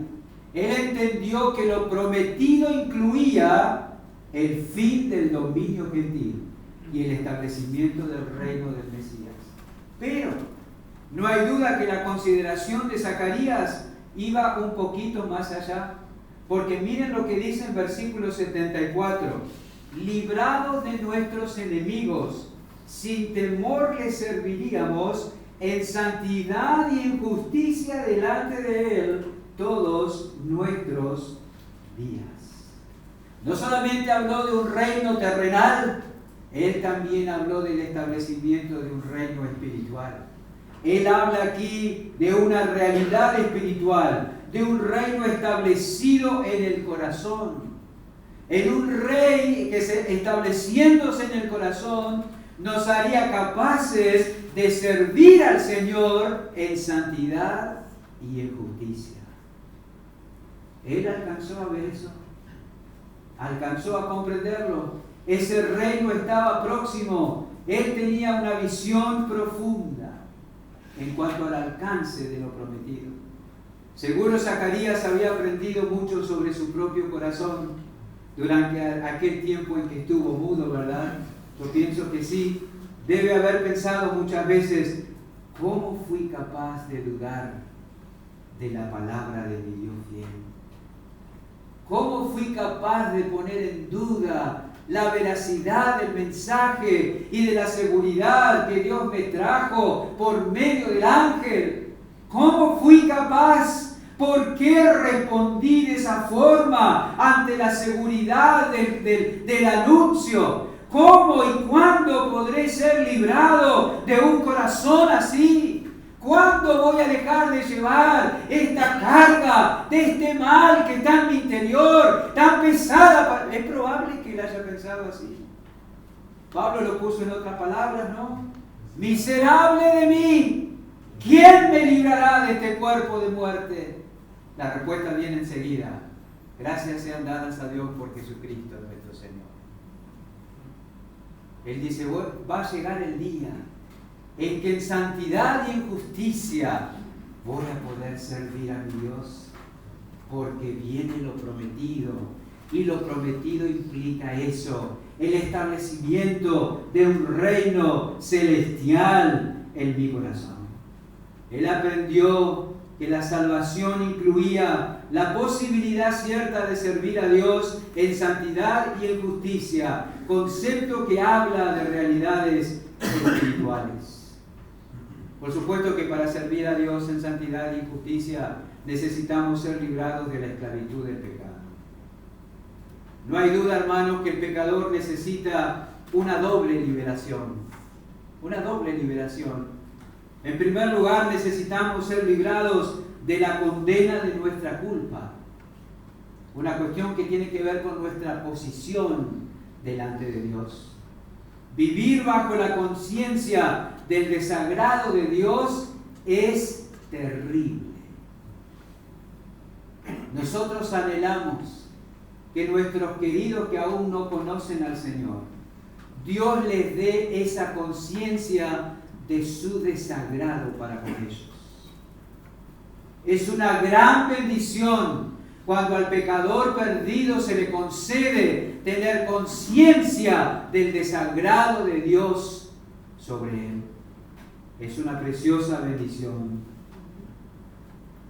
Él entendió que lo prometido incluía el fin del dominio gentil y el establecimiento del reino del Mesías. Pero no hay duda que la consideración de Zacarías iba un poquito más allá, porque miren lo que dice en versículo 74: librados de nuestros enemigos, sin temor les serviríamos en santidad y en justicia delante de Él todos nuestros días. No solamente habló de un reino terrenal, Él también habló del establecimiento de un reino espiritual. Él habla aquí de una realidad espiritual, de un reino establecido en el corazón. En un rey que estableciéndose en el corazón nos haría capaces de servir al Señor en santidad y en justicia. Él alcanzó a ver eso, alcanzó a comprenderlo. Ese reino estaba próximo. Él tenía una visión profunda en cuanto al alcance de lo prometido. Seguro Zacarías había aprendido mucho sobre su propio corazón durante aquel tiempo en que estuvo mudo, ¿verdad? Yo pienso que sí. Debe haber pensado muchas veces, ¿cómo fui capaz de dudar de la palabra de mi Dios fiel? ¿Cómo fui capaz de poner en duda la veracidad del mensaje y de la seguridad que Dios me trajo por medio del ángel? ¿Cómo fui capaz? ¿Por qué respondí de esa forma ante la seguridad del anuncio? ¿Cómo y cuándo podré ser librado de un corazón así? ¿Cuándo voy a dejar de llevar esta carga de este mal que está en mi interior, tan pesada? Es probable que él haya pensado así. Pablo lo puso en otras palabras, ¿no? Miserable de mí, ¿quién me librará de este cuerpo de muerte? La respuesta viene enseguida. Gracias sean dadas a Dios por Jesucristo nuestro Señor. Él dice, va a llegar el día en que en santidad y en justicia voy a poder servir a mi Dios, porque viene lo prometido, y lo prometido implica eso, el establecimiento de un reino celestial en mi corazón. Él aprendió que la salvación incluía la posibilidad cierta de servir a Dios en santidad y en justicia, concepto que habla de realidades espirituales. Por supuesto que para servir a Dios en santidad y en justicia necesitamos ser librados de la esclavitud del pecado. No hay duda, hermanos, que el pecador necesita una doble liberación. Una doble liberación. En primer lugar, necesitamos ser librados de la condena de nuestra culpa. Una cuestión que tiene que ver con nuestra posición delante de Dios. Vivir bajo la conciencia del desagrado de Dios es terrible. Nosotros anhelamos que nuestros queridos que aún no conocen al Señor, Dios les dé esa conciencia de su desagrado para con ellos. Es una gran bendición cuando al pecador perdido se le concede tener conciencia del desagrado de Dios sobre él. Es una preciosa bendición.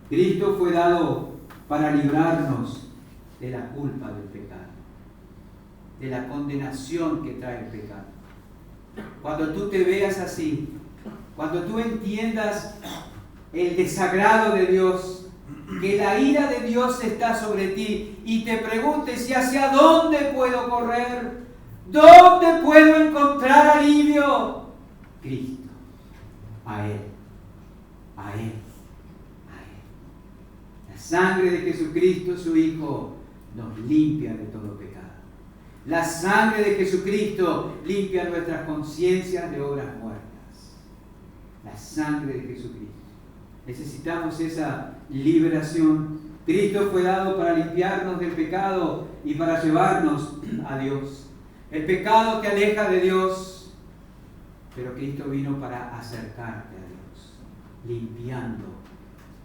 Cristo fue dado para librarnos de la culpa del pecado, de la condenación que trae el pecado. Cuando tú te veas así, cuando tú entiendas el desagrado de Dios, que la ira de Dios está sobre ti, y te preguntes, ¿y hacia dónde puedo correr? ¿Dónde puedo encontrar alivio? Cristo. A Él. A Él. A Él. La sangre de Jesucristo, su Hijo, nos limpia de todo pecado. La sangre de Jesucristo limpia nuestras conciencias de obras muertas. La sangre de Jesucristo. Necesitamos esa liberación. Cristo fue dado para limpiarnos del pecado y para llevarnos a Dios. El pecado te aleja de Dios, pero Cristo vino para acercarte a Dios, limpiando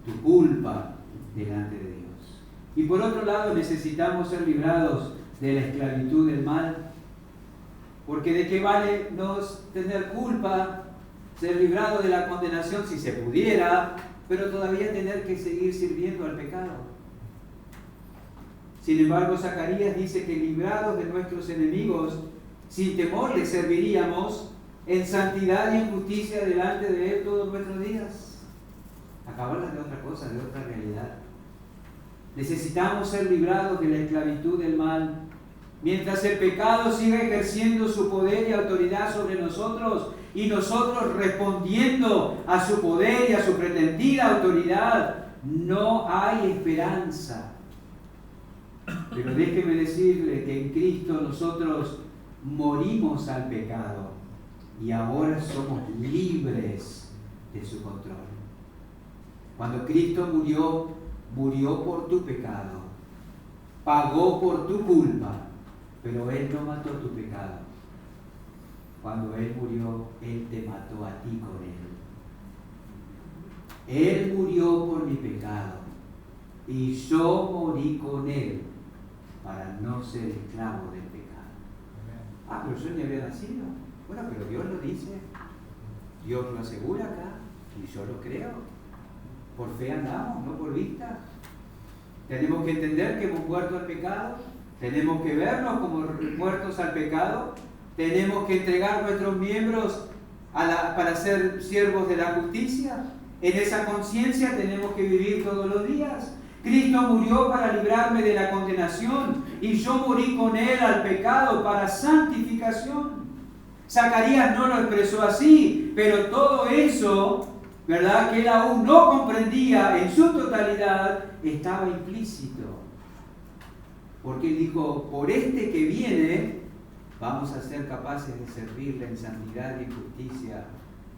tu culpa delante de Dios. Y por otro lado, necesitamos ser librados de la esclavitud del mal, porque ¿de qué vale no tener culpa, ser librado de la condenación si se pudiera, pero todavía tener que seguir sirviendo al pecado? Sin embargo, Zacarías dice que librados de nuestros enemigos, sin temor les serviríamos en santidad y en justicia delante de Él todos nuestros días. Acá habla de otra cosa, de otra realidad. Necesitamos ser librados de la esclavitud del mal, mientras el pecado siga ejerciendo su poder y autoridad sobre nosotros y nosotros respondiendo a su poder y a su pretendida autoridad, no hay esperanza. Pero déjeme decirle que en Cristo nosotros morimos al pecado y ahora somos libres de su control. Cuando Cristo murió, murió por tu pecado, pagó por tu culpa, pero Él no mató tu pecado. Cuando Él murió, Él te mató a ti con Él. Él murió por mi pecado y yo morí con Él para no ser esclavo del pecado. Ah, pero yo ni había nacido. Bueno, pero Dios lo dice, Dios lo asegura acá y yo lo creo. Por fe andamos, no por vista. Tenemos que entender que hemos muerto al pecado, tenemos que vernos como muertos al pecado, tenemos que entregar nuestros miembros para ser siervos de la justicia. En esa conciencia tenemos que vivir todos los días. Cristo murió para librarme de la condenación y yo morí con Él al pecado para santificación. Zacarías no lo expresó así, pero todo eso, ¿verdad?, que él aún no comprendía en su totalidad, estaba implícito. Porque él dijo, por este que viene, vamos a ser capaces de servirle en santidad y justicia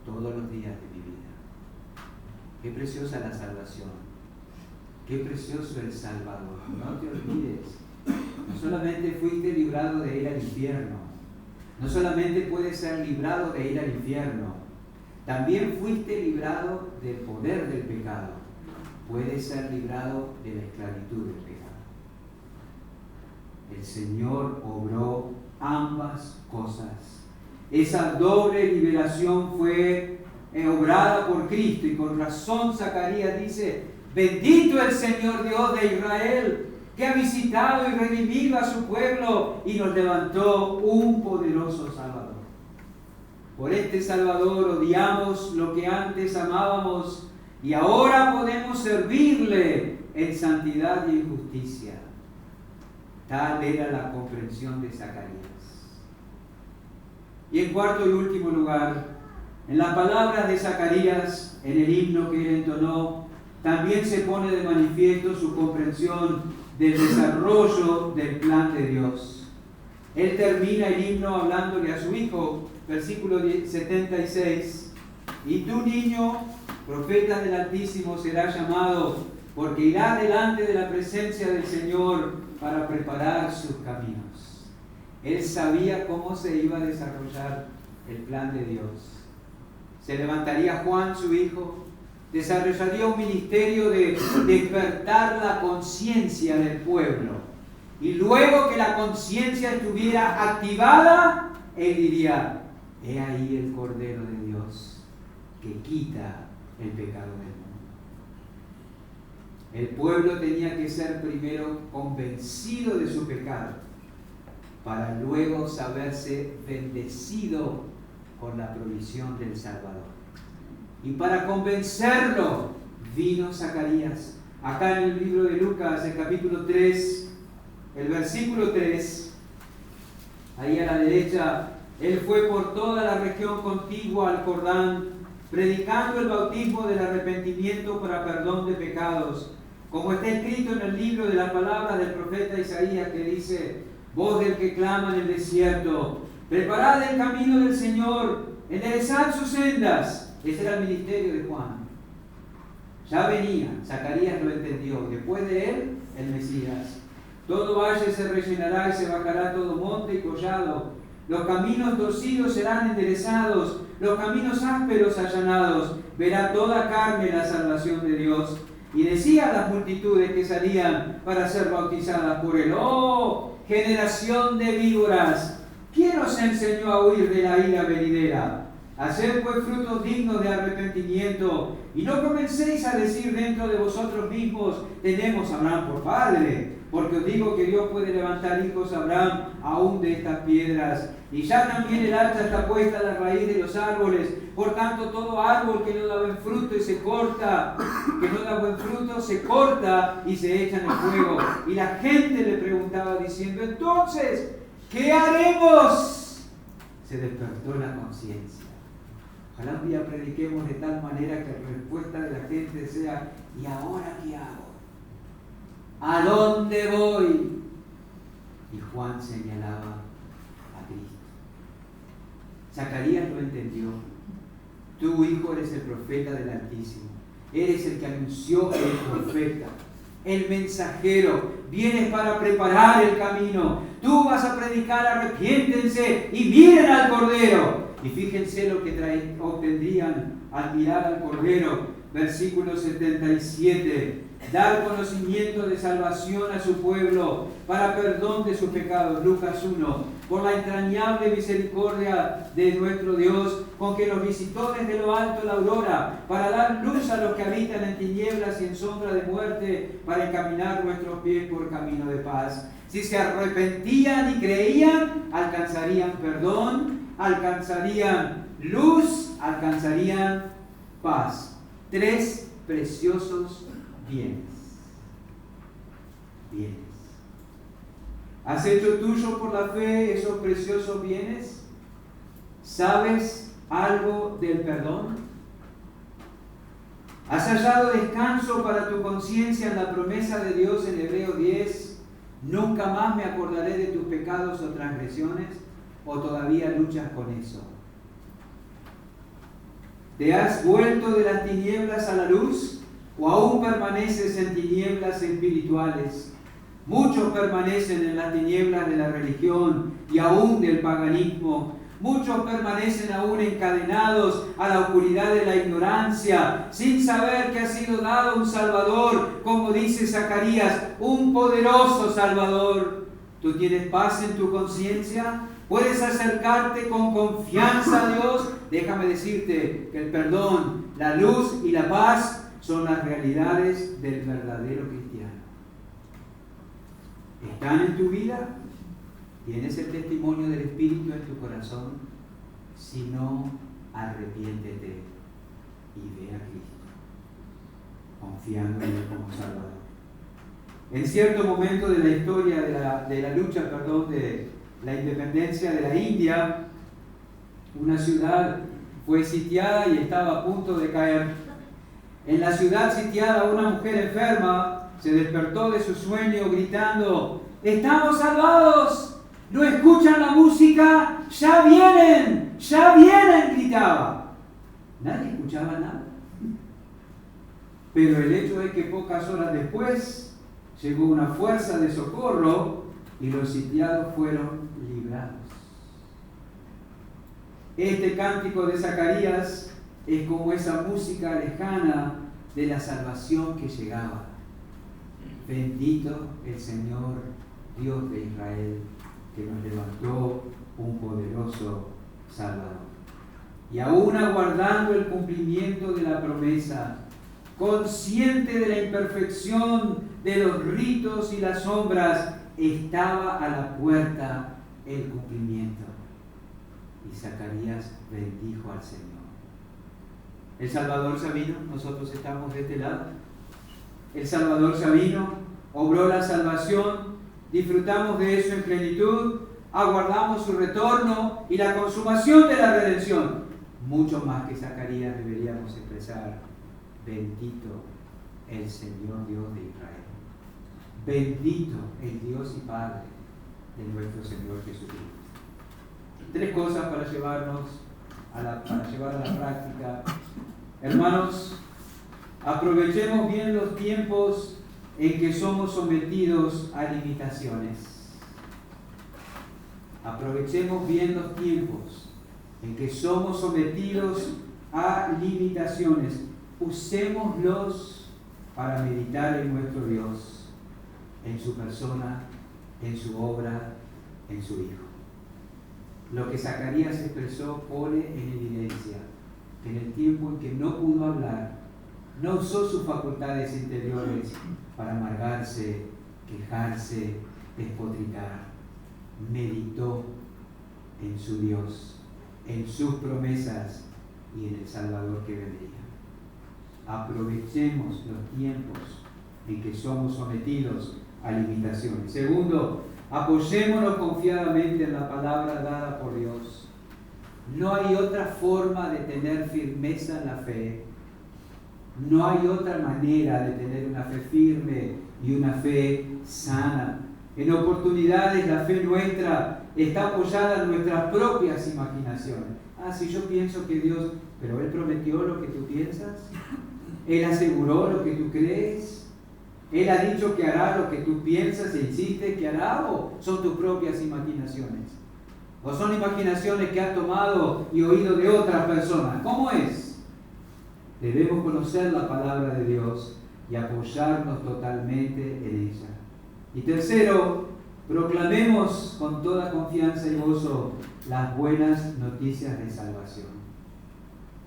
todos los días de mi vida. Qué preciosa la salvación. Qué precioso el Salvador. No te olvides. No solamente fuiste librado de ir al infierno. No solamente puedes ser librado de ir al infierno. También fuiste librado del poder del pecado. Puedes ser librado de la esclavitud del pecado. El Señor obró ambas cosas. Esa doble liberación fue obrada por Cristo y con razón Zacarías dice: bendito el Señor Dios de Israel, que ha visitado y redimido a su pueblo y nos levantó un poderoso Salvador. Por este Salvador odiamos lo que antes amábamos y ahora podemos servirle en santidad y en justicia. Tal era la comprensión de Zacarías. Y en cuarto y último lugar, en las palabras de Zacarías, en el himno que él entonó, también se pone de manifiesto su comprensión del desarrollo del plan de Dios. Él termina el himno hablándole a su hijo, versículo 76, y tu niño, profeta del Altísimo, será llamado, porque irá delante de la presencia del Señor para preparar sus caminos. Él sabía cómo se iba a desarrollar el plan de Dios. Se levantaría Juan, su hijo, desarrollaría un ministerio de despertar la conciencia del pueblo. Y luego que la conciencia estuviera activada, él diría: he ahí el Cordero de Dios que quita el pecado del mundo. El pueblo tenía que ser primero convencido de su pecado, para luego saberse bendecido con la provisión del Salvador. Y para convencerlo vino Zacarías. Acá en el libro de Lucas, el capítulo 3, el versículo 3, ahí a la derecha: él fue por toda la región contigua al Jordán, predicando el bautismo del arrepentimiento para perdón de pecados, como está escrito en el libro de la palabra del profeta Isaías, que dice: voz del que clama en el desierto, preparad el camino del Señor, enderezad sus sendas. Ese era el ministerio de Juan. Ya venía, Zacarías lo entendió. Después de él, el Mesías. Todo valle se rellenará y se bajará todo monte y collado. Los caminos torcidos serán enderezados, los caminos ásperos allanados. Verá toda carne la salvación de Dios. Y decía a las multitudes que salían para ser bautizadas por él: ¡oh, generación de víboras! ¿Quién os enseñó a huir de la ira venidera? Haced pues frutos dignos de arrepentimiento, y no comencéis a decir dentro de vosotros mismos: tenemos a Abraham por padre, porque os digo que Dios puede levantar hijos a Abraham aún de estas piedras. Y ya también el hacha está puesta a la raíz de los árboles. Por tanto, todo árbol que no da buen fruto y se corta, que no da buen fruto, se corta y se echa en el fuego. Y la gente le preguntó preguntaba diciendo: entonces, ¿qué haremos? Se despertó la conciencia. Ojalá un día prediquemos de tal manera que la respuesta de la gente sea: ¿y ahora qué hago? ¿A dónde voy? Y Juan señalaba a Cristo. Zacarías lo entendió. Tú, hijo, eres el profeta del Altísimo. Eres el que anunció el profeta, el mensajero. Vienes para preparar el camino. Tú vas a predicar: arrepiéntense y miren al Cordero. Y fíjense lo que obtendrían al mirar al Cordero. Versículo 77. Dar conocimiento de salvación a su pueblo para perdón de sus pecados. Lucas 1. Por la entrañable misericordia de nuestro Dios, con que nos visitó desde lo alto la aurora, para dar luz a los que habitan en tinieblas y en sombra de muerte, para encaminar nuestros pies por camino de paz. Si se arrepentían y creían, alcanzarían perdón, alcanzarían luz, alcanzarían paz. 3 preciosos bienes. Bienes. ¿Has hecho tuyo por la fe esos preciosos bienes? ¿Sabes algo del perdón? ¿Has hallado descanso para tu conciencia en la promesa de Dios en Hebreos 10? ¿Nunca más me acordaré de tus pecados o transgresiones? ¿O todavía luchas con eso? ¿Te has vuelto de las tinieblas a la luz? ¿O aún permaneces en tinieblas espirituales? Muchos permanecen en las tinieblas de la religión y aún del paganismo. Muchos permanecen aún encadenados a la oscuridad de la ignorancia, sin saber que ha sido dado un Salvador, como dice Zacarías, un poderoso Salvador. ¿Tú tienes paz en tu conciencia? ¿Puedes acercarte con confianza a Dios? Déjame decirte que el perdón, la luz y la paz son las realidades del verdadero cristiano. ¿Están en tu vida? ¿Tienes el testimonio del Espíritu en tu corazón? Si no, arrepiéntete y ve a Cristo, confiando en Él como Salvador. En cierto momento de la historia de la lucha de la independencia de la India, una ciudad fue sitiada y estaba a punto de caer. En la ciudad sitiada, una mujer enferma se despertó de su sueño gritando: ¡estamos salvados! ¿No escuchan la música? ¡Ya vienen! ¡Ya vienen!, gritaba. Nadie escuchaba nada. Pero el hecho es que pocas horas después llegó una fuerza de socorro y los sitiados fueron librados. Este cántico de Zacarías es como esa música lejana de la salvación que llegaba. Bendito el Señor, Dios de Israel, que nos levantó un poderoso Salvador. Y aún aguardando el cumplimiento de la promesa, consciente de la imperfección de los ritos y las sombras, estaba a la puerta el cumplimiento. Y Zacarías bendijo al Señor. El Salvador se vino, nosotros estamos de este lado. El Salvador se vino, obró la salvación, disfrutamos de eso en plenitud, aguardamos su retorno y la consumación de la redención. Mucho más que Zacarías deberíamos expresar: bendito el Señor Dios de Israel. Bendito el Dios y Padre de nuestro Señor Jesucristo. 3 cosas para llevar a la práctica. Hermanos, aprovechemos bien los tiempos en que somos sometidos a limitaciones. Aprovechemos bien los tiempos en que somos sometidos a limitaciones. Usémoslos para meditar en nuestro Dios, en su persona, en su obra, en su Hijo. Lo que Zacarías expresó pone en evidencia que en el tiempo en que no pudo hablar, no usó sus facultades interiores para amargarse, quejarse, despotricar. Meditó en su Dios, en sus promesas y en el Salvador que vendría. Aprovechemos los tiempos en que somos sometidos a limitaciones. Segundo, apoyémonos confiadamente en la palabra dada por Dios. No hay otra forma de tener firmeza en la fe. No hay otra manera de tener una fe firme y una fe sana. En oportunidades la fe nuestra está apoyada en nuestras propias imaginaciones. Si yo pienso que Dios, pero Él prometió lo que tú piensas, Él aseguró lo que tú crees, Él ha dicho que hará lo que tú piensas e insiste que hará, o son tus propias imaginaciones, o son imaginaciones que has tomado y oído de otras personas. ¿Cómo es? Debemos conocer la palabra de Dios y apoyarnos totalmente en ella. Y tercero, proclamemos con toda confianza y gozo las buenas noticias de salvación.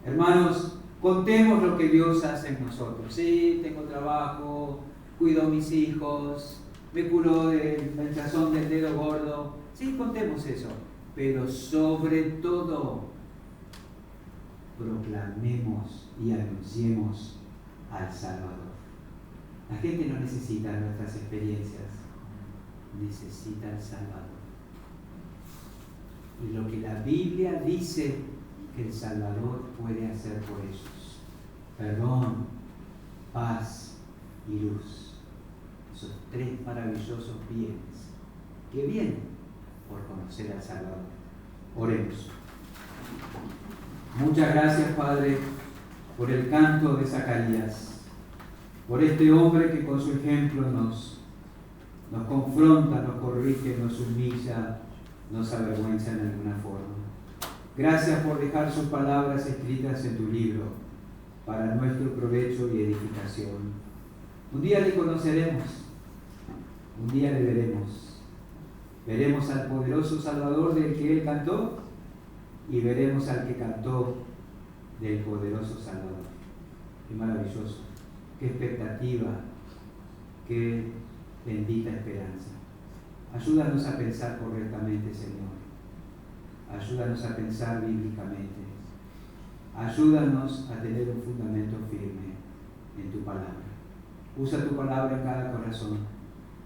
Hermanos, contemos lo que Dios hace en nosotros. Sí, tengo trabajo, cuido a mis hijos, me curó del hinchazón del dedo gordo. Sí, contemos eso. Pero sobre todo, proclamemos y anunciemos al Salvador. La gente no necesita nuestras experiencias, necesita al Salvador. Y lo que la Biblia dice que el Salvador puede hacer por ellos: perdón, paz y luz. Esos tres maravillosos bienes que vienen por conocer al Salvador. Oremos. Muchas gracias, Padre, por el canto de Zacarías, por este hombre que con su ejemplo nos confronta, nos corrige, nos humilla, nos avergüenza en alguna forma. Gracias por dejar sus palabras escritas en tu libro para nuestro provecho y edificación. Un día le conoceremos, un día le veremos. Veremos al poderoso Salvador del que Él cantó y veremos al que cantó del poderoso Salvador. Qué maravilloso, qué expectativa, qué bendita esperanza. Ayúdanos a pensar correctamente, Señor. Ayúdanos a pensar bíblicamente. Ayúdanos a tener un fundamento firme en tu palabra. Usa tu palabra en cada corazón.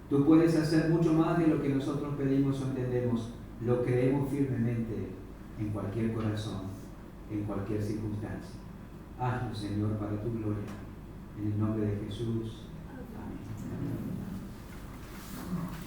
Tú puedes hacer mucho más de lo que nosotros pedimos o entendemos. Lo creemos firmemente en cualquier corazón, en cualquier circunstancia. Hazlo, Señor, para tu gloria. En el nombre de Jesús.